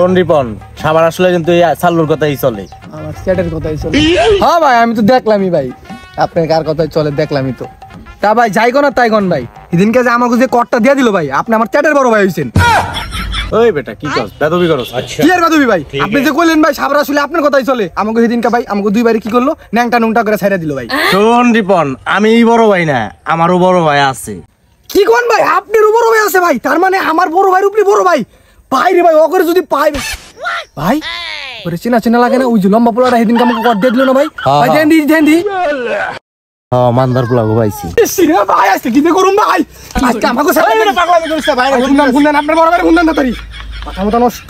শোন রিপন, সাবার আসলে কিন্তু এই চাল্লুর কথাই চলে, আমার চ্যাটের কথাই চলে। হ্যাঁ ভাই, আমি তো দেখলামই ভাই, আপনার কার কথাই চলে দেখলামই তো। তা ভাই যাই কোন তাই কোন ভাই, এদিনকে যে আমাকে যে কটটা দিয়ে দিল ভাই, আপনি আমার চ্যাটের বড় ভাই হইছেন। ওই বেটা কি করছ, বেদবি করছ? কি আর বাদবি ভাই, আপনি যে কইলেন ভাই সাবার আসলে আপনার কথাই চলে, আমাকে সেদিনকে ভাই আমাকে দুইবারে কি করলো, ন্যাংটা নুংটা করে ছাইড়া দিল ভাই। শোন রিপন, আমি বড় ভাই না, আমারও বড় ভাই আছে। কি কোন ভাই, আপনারও বড় ভাই আছে ভাই? তার মানে আমার বড় ভাইয়ের উপরে বড় ভাই? ভাই রে ভাই, ওকে যদি পাই ভাই, ওরে চেনা চেনা লাগে না? ওই যে লম্বা পোলাটা সেদিনকে আমাকে কট দিয়ে দিল না ভাই? ভাই দেন দি হ্যাঁ মানদার পোলাগো পাইছি। ভাই আজকে কি যে করুন ভাই, আজকে আমাকে পাগলামি করিস না ভাই। শুনলেন আপনার বড় ভাই শুনলেন না তারি কথা মতো নষ্ট।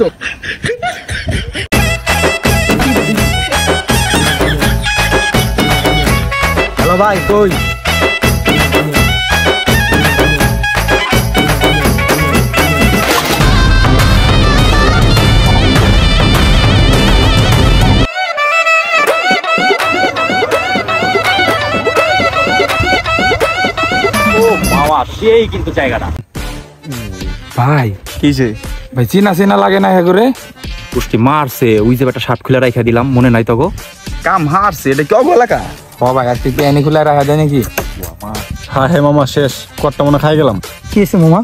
হ্যালো ভাই, কই? সেই কিন্তু জায়গাটা ভাই কিছে ভাই, চিনা চিনা লাগে না হ্যাঁ করে? পুষ্টি মারছে, ওই যে একটা শার্ট খুলে রাখা দিলাম, মনে নাই তো গো? কাম হারছে, এটা কি অগলাকা? ও ভাই আজকে কি এনে খুলে রাখা দেয় নাকি? হ্যাঁ হে মামা, শেষ কটটা মনে খাই গেলাম। কি আছে মামা?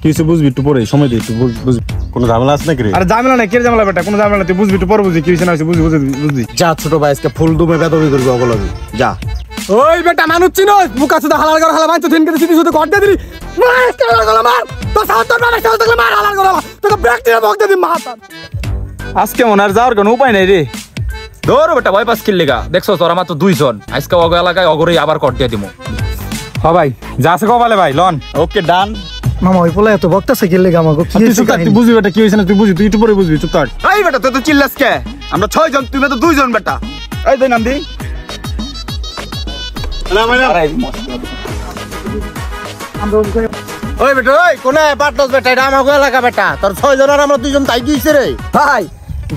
কিছু বুঝবি একটু পরে, সময় দিই একটু বুঝবি। কোনো ঝামেলা আছে নাকি রে? আরে ঝামেলা নাই, কে ঝামেলা বেটা? কোনো ঝামেলা, তুই বুঝবি একটু পরে, বুঝবি কি হইছে না হইছে, বুঝবি। যা ছোট ভাই, আজকে ফুল দুমে বেদবি করবি অগলবি, যা। ওই বেটা মানুষ চিনো, মুখ আছে হালাল করে হালা মানছো, দিনকে সিটি শুধু কট দিয়ে দিলি, মার হালাল করে মার, তো সাত তোর বাবা সাত তোর মার হালাল করে তোকে ব্রেক দিয়ে বক দিয়ে মার। আজকে মনে আর যাওয়ার কোনো উপায় নাই রে। ধরো বেটা, ভয় পাস কিল লেগা? দেখছো তোরা মাত্র 2 জন, আজকে অগ এলাকায় অগরেই আবার কট দিয়ে দিমু। হ্যাঁ ভাই, যা আছে কবালে ভাই, লন। ওকে ডান। মামা ওই পোলা এত বকতাছে কি লেগে আমাকে? কি তুই চুপ থাক, তুই বুঝবি বেটা কি হইছে না, তুই বুঝবি, তুই একটু পরে বুঝবি, চুপ থাক। এই বেটা তুই তো চিল্লাস কে? আমরা 6 জন, তুই তো 2 জন বেটা। এই তুই নাম দি। ওই বেটা, ওই কোনে পাটনস বেটা, এটা আমাগো এলাকা বেটা, তোর 6 জন আর আমরা 2 জন তাই দিইছে রে ভাই।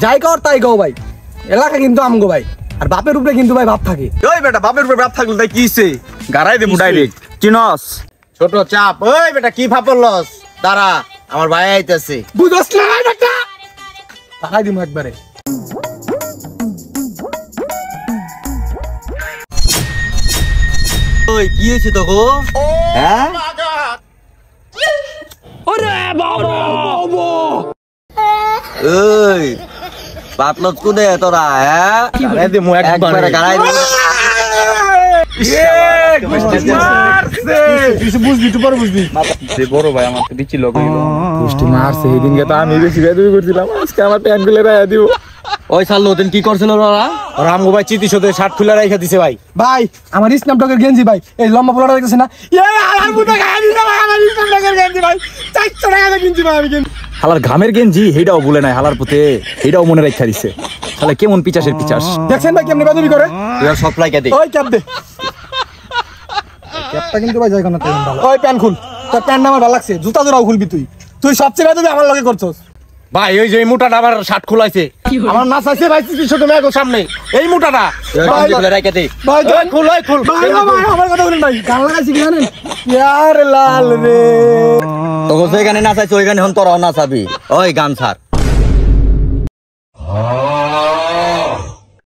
যাই কর তাই গাও ভাই, এলাকা কিন্তু আমগো ভাই, আর বাপের উপরে কিন্তু ভাই বাপ থাকে। ওই বেটা বাপের উপরে বাপ থাকলে তাই কি হইছে? গারাই দেবো ডাইরেক্ট, চিনস? ছোট চাপ। ওই বেটা কি ফাপলস, দাঁড়া আমার ভাই আইতাছে। বুঝছস না বেটা, তাকাই দিমু একবারে। ওই কি হইছে তো গো? হ্যাঁ ওই পাতলস কুদে তোরা, হ্যাঁ গারাই দিমু একবারে, গারাই দিমু। বুঝবি একটু পরে বুঝবি। বড় ভাই আমার দিচ্ছি লোক পুষ্টি মারছে সেদিনকে, তো আমি বেশি বেদবি করছিলাম, আজকে আমার প্যান্ট খুলে রাখা দিব। ওই সাল্লু ওদিন কি করছিল ওরা? রামগো ভাই চিতি শোধে শার্ট খুলে রাইখা দিছে ভাই। ভাই আমার স্ন্যাপডগের গেঞ্জি ভাই, এই লম্বা পোলাটা দেখতেছ না? হালাল বুদা গায়ে দিছে ভাই, আমার স্ন্যাপডগের গেঞ্জি ভাই 400 টাকা কিনছি ভাই আমি। হালার ঘামের গেঞ্জি, হেটাও বলে নাই হালার পুতে, হেটাও মনে রাখা দিছে। তাহলে কেমন পিচাসের পিচাস দেখছেন ভাই কেমনে বেদবি করে? এবার সপ্লাই কে দে। ওই ক্যাপ দে, ক্যাপটা কিন্তু ভাই যাইগো না তেমন ভালো। ওই প্যান্ট খুল, তোর প্যান্ট আমার ভালো লাগছে, জুতা জোড়াও খুলবি তুই, তুই সবচেয়ে বেদবি আমার লগে করছস ভাই। ওই যে এই মুটাটা আমার শার্ট খোলাইছে, আমার নাচ আছে ভাই চিতি শোধে মেগো সামনে, এই মুটাটা খুলে রাইখা দে ভাই। খুল, ওই খুল ভাই আমার কথা বলেন ভাই, গান লাগাইছি কি জানেন? ইয়ার লাল রে, তো ওই গানে নাচাইছে, ওই গানে হন তোরাও নাচাবি। ওই গান ছাড়।